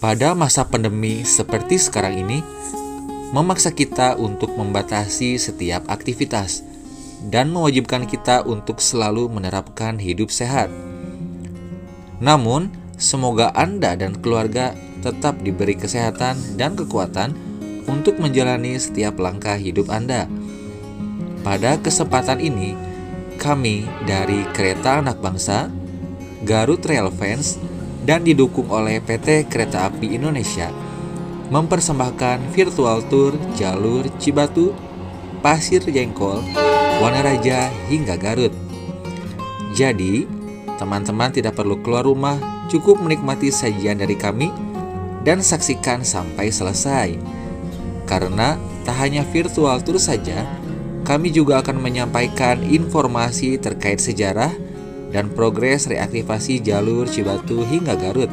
Pada masa pandemi seperti sekarang ini, memaksa kita untuk membatasi setiap aktivitas dan mewajibkan kita untuk selalu menerapkan hidup sehat. Namun, semoga Anda dan keluarga tetap diberi kesehatan dan kekuatan untuk menjalani setiap langkah hidup Anda. Pada kesempatan ini, kami dari Kereta Anak Bangsa, Garut Rail Fans, dan didukung oleh PT Kereta Api Indonesia mempersembahkan virtual tour jalur Cibatu, Pasir Jengkol, Wanaraja hingga Garut. Jadi, teman-teman tidak perlu keluar rumah, cukup menikmati sajian dari kami dan saksikan sampai selesai. Karena tak hanya virtual tour saja, kami juga akan menyampaikan informasi terkait sejarah dan progres reaktivasi jalur Cibatu hingga Garut.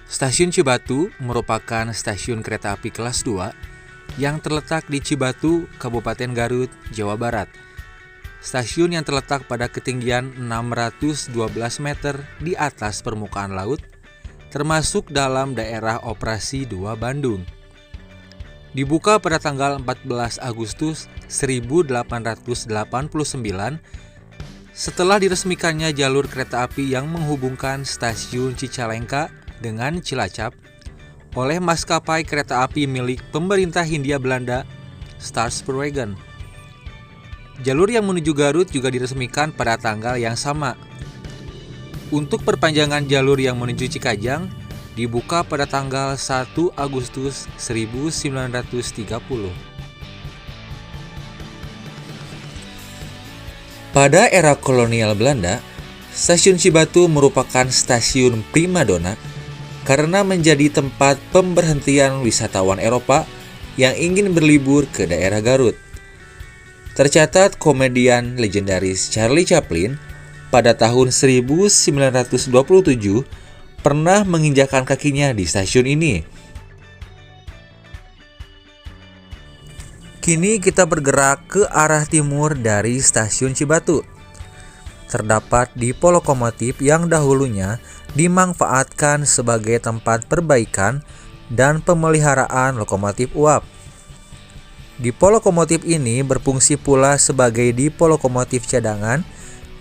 Stasiun Cibatu merupakan stasiun kereta api kelas 2 yang terletak di Cibatu, Kabupaten Garut, Jawa Barat. Stasiun yang terletak pada ketinggian 612 meter di atas permukaan laut, termasuk dalam daerah operasi 2 Bandung. Dibuka pada tanggal 14 Agustus 1889 setelah diresmikannya jalur kereta api yang menghubungkan stasiun Cicalengka dengan Cilacap oleh maskapai kereta api milik pemerintah Hindia Belanda, Staatspoorwegen. Jalur yang menuju Garut juga diresmikan pada tanggal yang sama. Untuk perpanjangan jalur yang menuju Cikajang dibuka pada tanggal 1 Agustus 1930. Pada era kolonial Belanda, stasiun Cibatu merupakan stasiun primadona karena menjadi tempat pemberhentian wisatawan Eropa yang ingin berlibur ke daerah Garut. Tercatat komedian legendaris Charlie Chaplin pada tahun 1927 pernah menginjakkan kakinya di stasiun ini. Kini kita bergerak ke arah timur dari stasiun Cibatu. Terdapat depo lokomotif yang dahulunya dimanfaatkan sebagai tempat perbaikan dan pemeliharaan lokomotif uap. Depo lokomotif ini berfungsi pula sebagai depo lokomotif cadangan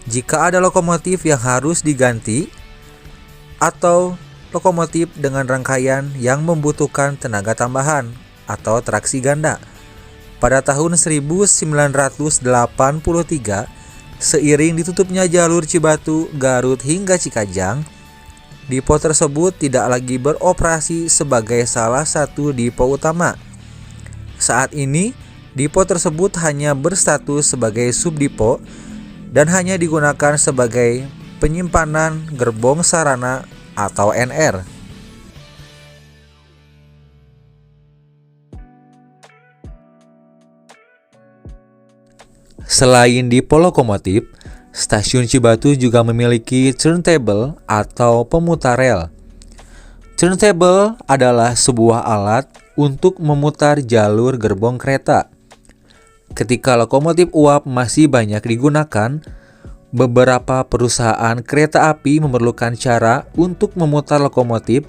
jika ada lokomotif yang harus diganti atau lokomotif dengan rangkaian yang membutuhkan tenaga tambahan atau traksi ganda. Pada tahun 1983, seiring ditutupnya jalur Cibatu, Garut hingga Cikajang, depo tersebut tidak lagi beroperasi sebagai salah satu depo utama. Saat ini, depo tersebut hanya berstatus sebagai subdepo dan hanya digunakan sebagai penyimpanan gerbong sarana atau NR. Selain depo lokomotif, stasiun Cibatu juga memiliki turntable atau pemutar rel. Turntable adalah sebuah alat untuk memutar jalur gerbong kereta. Ketika lokomotif uap masih banyak digunakan, beberapa perusahaan kereta api memerlukan cara untuk memutar lokomotif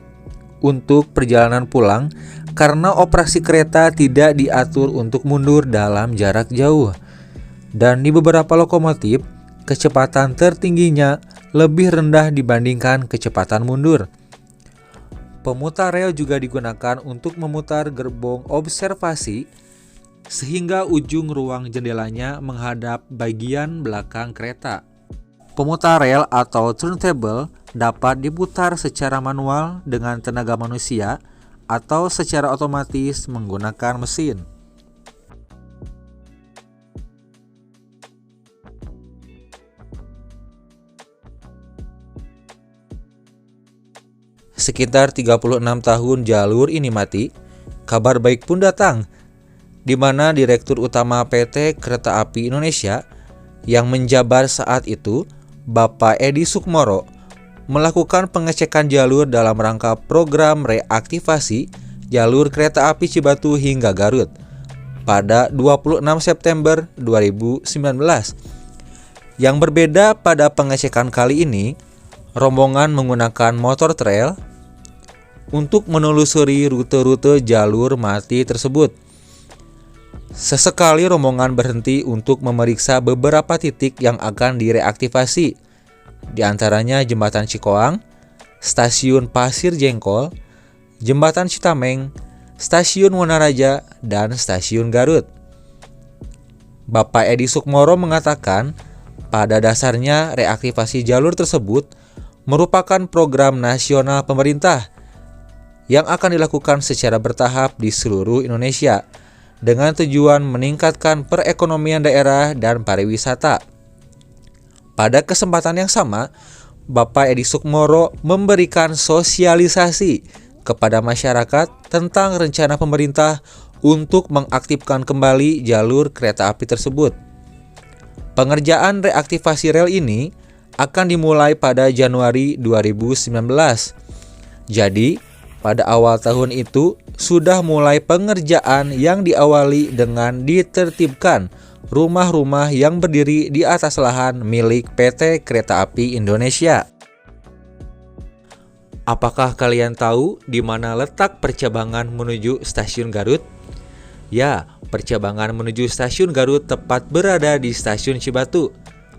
untuk perjalanan pulang karena operasi kereta tidak diatur untuk mundur dalam jarak jauh. Dan di beberapa lokomotif, kecepatan tertingginya lebih rendah dibandingkan kecepatan mundur. Pemutar rel juga digunakan untuk memutar gerbong observasi sehingga ujung ruang jendelanya menghadap bagian belakang kereta. Pemutar rel atau turntable dapat diputar secara manual dengan tenaga manusia atau secara otomatis menggunakan mesin. Sekitar 36 tahun jalur ini mati, kabar baik pun datang, di mana Direktur Utama PT Kereta Api Indonesia yang menjabat saat itu, Bapak Edi Sukmoro, melakukan pengecekan jalur dalam rangka program reaktivasi jalur kereta api Cibatu hingga Garut pada 26 September 2019. Yang berbeda pada pengecekan kali ini, rombongan menggunakan motor trail untuk menelusuri rute-rute jalur mati tersebut. Sesekali rombongan berhenti untuk memeriksa beberapa titik yang akan direaktivasi, di antaranya Jembatan Cikoang, Stasiun Pasir Jengkol, Jembatan Citameng, Stasiun Wanaraja, dan Stasiun Garut. Bapak Edi Sukmoro mengatakan, pada dasarnya reaktivasi jalur tersebut merupakan program nasional pemerintah yang akan dilakukan secara bertahap di seluruh Indonesia dengan tujuan meningkatkan perekonomian daerah dan pariwisata. Pada kesempatan yang sama, Bapak Edi Sukmoro memberikan sosialisasi kepada masyarakat tentang rencana pemerintah untuk mengaktifkan kembali jalur kereta api tersebut. Pengerjaan reaktivasi rel ini akan dimulai pada Januari 2019. Jadi, pada awal tahun itu sudah mulai pengerjaan yang diawali dengan ditertibkan rumah-rumah yang berdiri di atas lahan milik PT Kereta Api Indonesia. Apakah kalian tahu di mana letak percabangan menuju Stasiun Garut? Ya, percabangan menuju Stasiun Garut tepat berada di Stasiun Cibatu.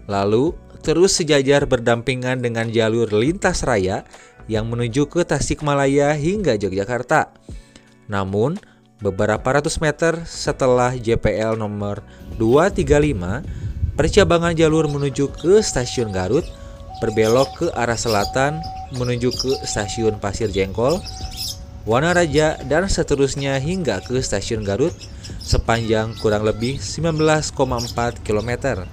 Lalu, terus sejajar berdampingan dengan jalur lintas raya yang menuju ke Tasikmalaya hingga Yogyakarta. Namun, beberapa ratus meter setelah JPL nomor 235, percabangan jalur menuju ke Stasiun Garut berbelok ke arah selatan menuju ke Stasiun Pasir Jengkol, Wanaraja, dan seterusnya hingga ke Stasiun Garut sepanjang kurang lebih 19,4 km.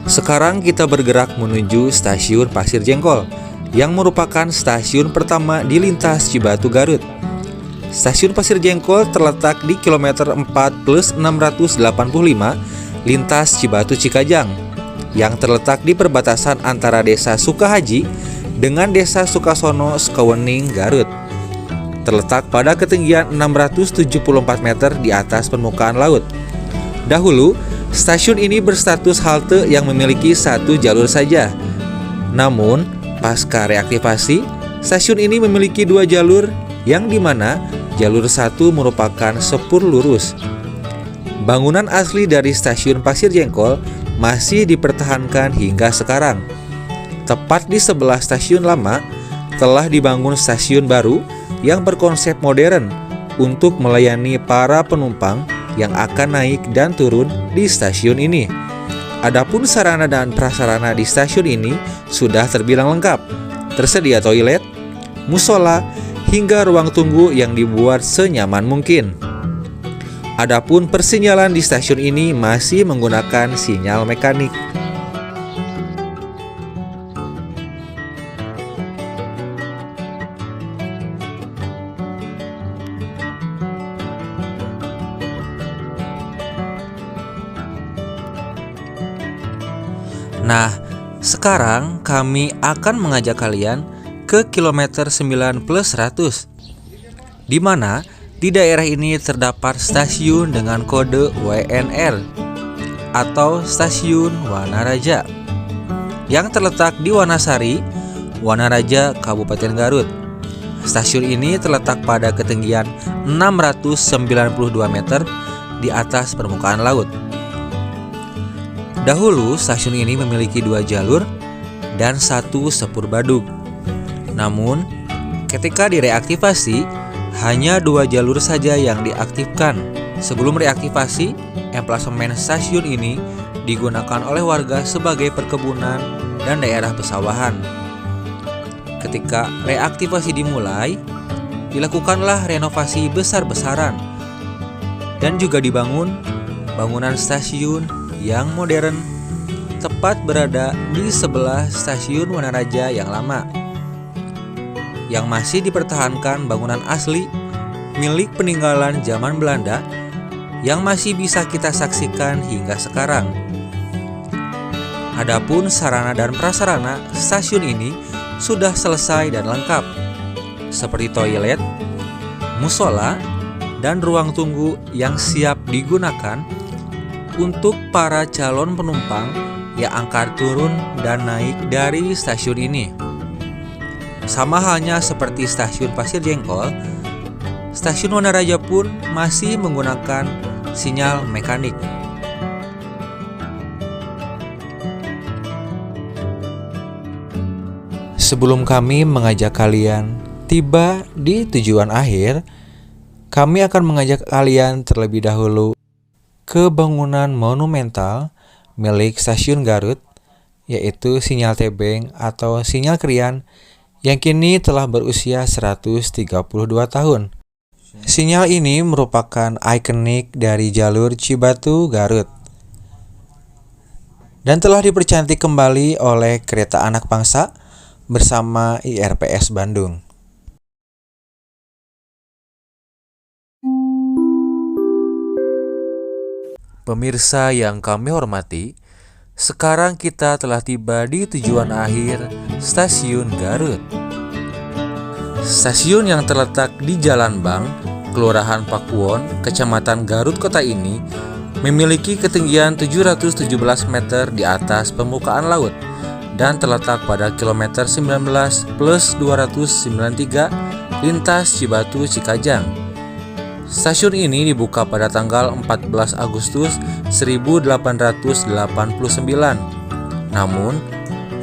Sekarang kita bergerak menuju Stasiun Pasir Jengkol yang merupakan stasiun pertama di lintas Cibatu Garut. Stasiun Pasir Jengkol terletak di kilometer 4+685 lintas Cibatu Cikajang yang terletak di perbatasan antara Desa Sukahaji dengan Desa Sukasono Sukawening Garut. Terletak pada ketinggian 674 meter di atas permukaan laut. Dahulu, stasiun ini berstatus halte yang memiliki satu jalur saja. Namun, pasca reaktivasi, stasiun ini memiliki dua jalur yang dimana jalur satu merupakan sepur lurus. Bangunan asli dari Stasiun Pasir Jengkol masih dipertahankan hingga sekarang. Tepat di sebelah stasiun lama, telah dibangun stasiun baru yang berkonsep modern untuk melayani para penumpang yang akan naik dan turun di stasiun ini. Adapun sarana dan prasarana di stasiun ini sudah terbilang lengkap. Tersedia toilet, musola, hingga ruang tunggu yang dibuat senyaman mungkin. Adapun persinyalan di stasiun ini masih menggunakan sinyal mekanik. Nah, sekarang kami akan mengajak kalian ke kilometer 9+100, di mana di daerah ini terdapat stasiun dengan kode WNR atau Stasiun Wanaraja yang terletak di Wanasari, Wanaraja, Kabupaten Garut. Stasiun ini terletak pada ketinggian 692 meter di atas permukaan laut. Dahulu stasiun ini memiliki dua jalur dan satu sepur baduk. Namun, ketika direaktivasi, hanya dua jalur saja yang diaktifkan. Sebelum reaktivasi, emplasemen stasiun ini digunakan oleh warga sebagai perkebunan dan daerah pesawahan. Ketika reaktivasi dimulai, dilakukanlah renovasi besar-besaran dan juga dibangun bangunan stasiun yang modern tepat berada di sebelah Stasiun Wanaraja yang lama, yang masih dipertahankan bangunan asli milik peninggalan zaman Belanda yang masih bisa kita saksikan hingga sekarang. Adapun sarana dan prasarana stasiun ini sudah selesai dan lengkap, seperti toilet, musola, dan ruang tunggu yang siap digunakan untuk para calon penumpang yang akan turun dan naik dari stasiun ini. Sama halnya seperti stasiun Pasir Jengkol, stasiun Wonaraja pun masih menggunakan sinyal mekanik. Sebelum kami mengajak kalian tiba di tujuan akhir, kami akan mengajak kalian terlebih dahulu ke bangunan monumental milik Stasiun Garut, yaitu sinyal tebeng atau sinyal krian yang kini telah berusia 132 tahun. Sinyal ini merupakan ikonik dari jalur Cibatu Garut dan telah dipercantik kembali oleh kereta anak bangsa bersama IRPS Bandung. Pemirsa yang kami hormati, sekarang kita telah tiba di tujuan akhir Stasiun Garut. Stasiun yang terletak di Jalan Bank, Kelurahan Pakuwon, Kecamatan Garut Kota ini memiliki ketinggian 717 meter di atas permukaan laut dan terletak pada kilometer 19 plus 293 lintas Cibatu Cikajang. Stasiun ini dibuka pada tanggal 14 Agustus 1889, namun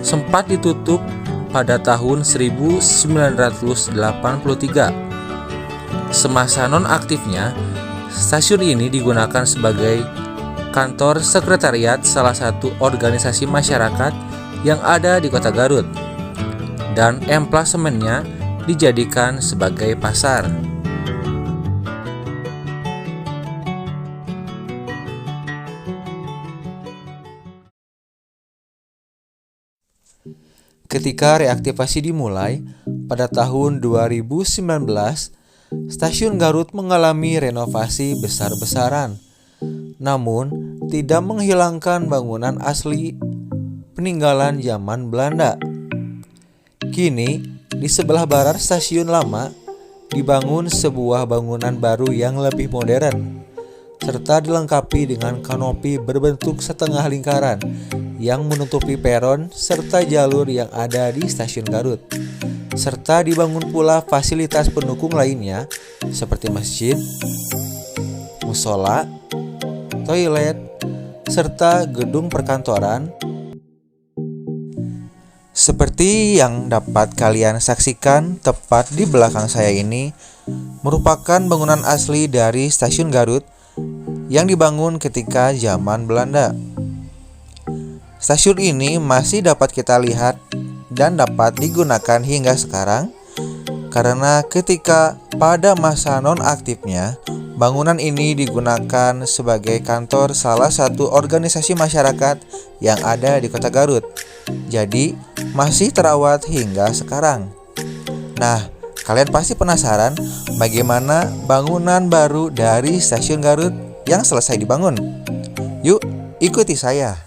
sempat ditutup pada tahun 1983. Semasa nonaktifnya, stasiun ini digunakan sebagai kantor sekretariat salah satu organisasi masyarakat yang ada di Kota Garut, dan emplasemennya dijadikan sebagai pasar. Ketika reaktivasi dimulai pada tahun 2019, Stasiun Garut mengalami renovasi besar-besaran, namun tidak menghilangkan bangunan asli peninggalan zaman Belanda. Kini, di sebelah barat stasiun lama dibangun sebuah bangunan baru yang lebih modern, serta dilengkapi dengan kanopi berbentuk setengah lingkaran yang menutupi peron serta jalur yang ada di Stasiun Garut. Serta dibangun pula fasilitas pendukung lainnya seperti masjid, musola, toilet, serta gedung perkantoran. Seperti yang dapat kalian saksikan tepat di belakang saya ini, merupakan bangunan asli dari Stasiun Garut yang dibangun ketika zaman Belanda. Stasiun ini masih dapat kita lihat dan dapat digunakan hingga sekarang karena ketika pada masa nonaktifnya, bangunan ini digunakan sebagai kantor salah satu organisasi masyarakat yang ada di Kota Garut. Jadi, masih terawat hingga sekarang. Nah, kalian pasti penasaran bagaimana bangunan baru dari Stasiun Garut yang selesai dibangun. Yuk, ikuti saya.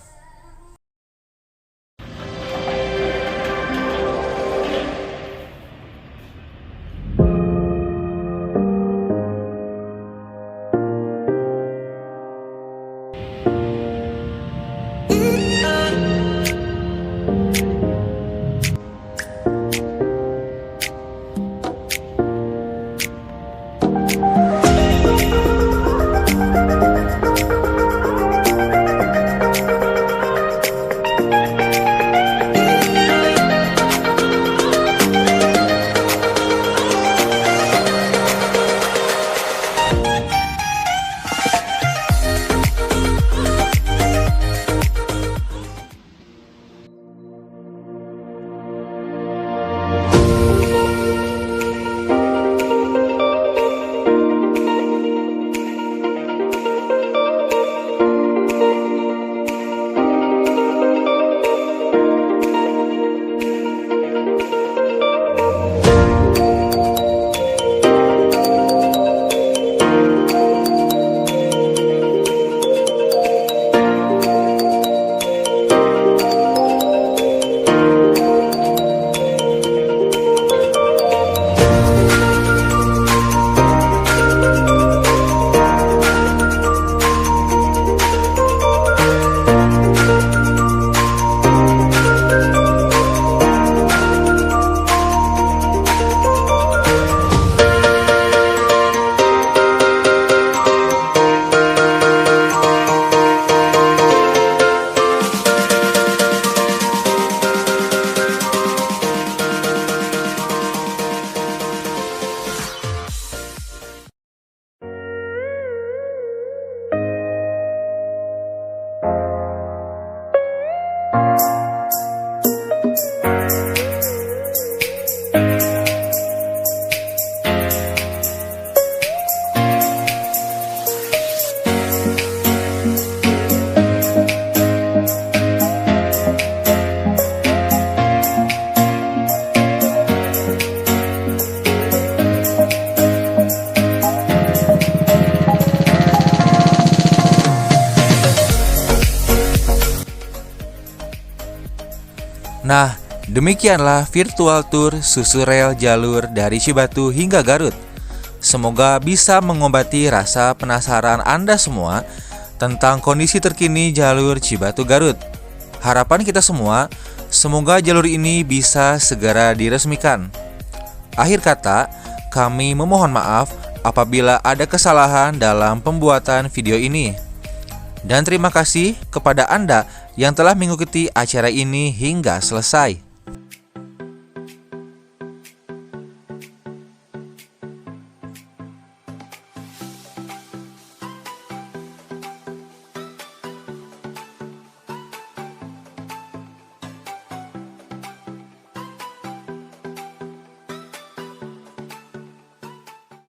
Nah, demikianlah virtual tour susu rel jalur dari Cibatu hingga Garut. Semoga bisa mengobati rasa penasaran Anda semua tentang kondisi terkini jalur Cibatu Garut. Harapan kita semua, semoga jalur ini bisa segera diresmikan. Akhir kata, kami memohon maaf apabila ada kesalahan dalam pembuatan video ini. Dan terima kasih kepada Anda yang telah mengikuti acara ini hingga selesai.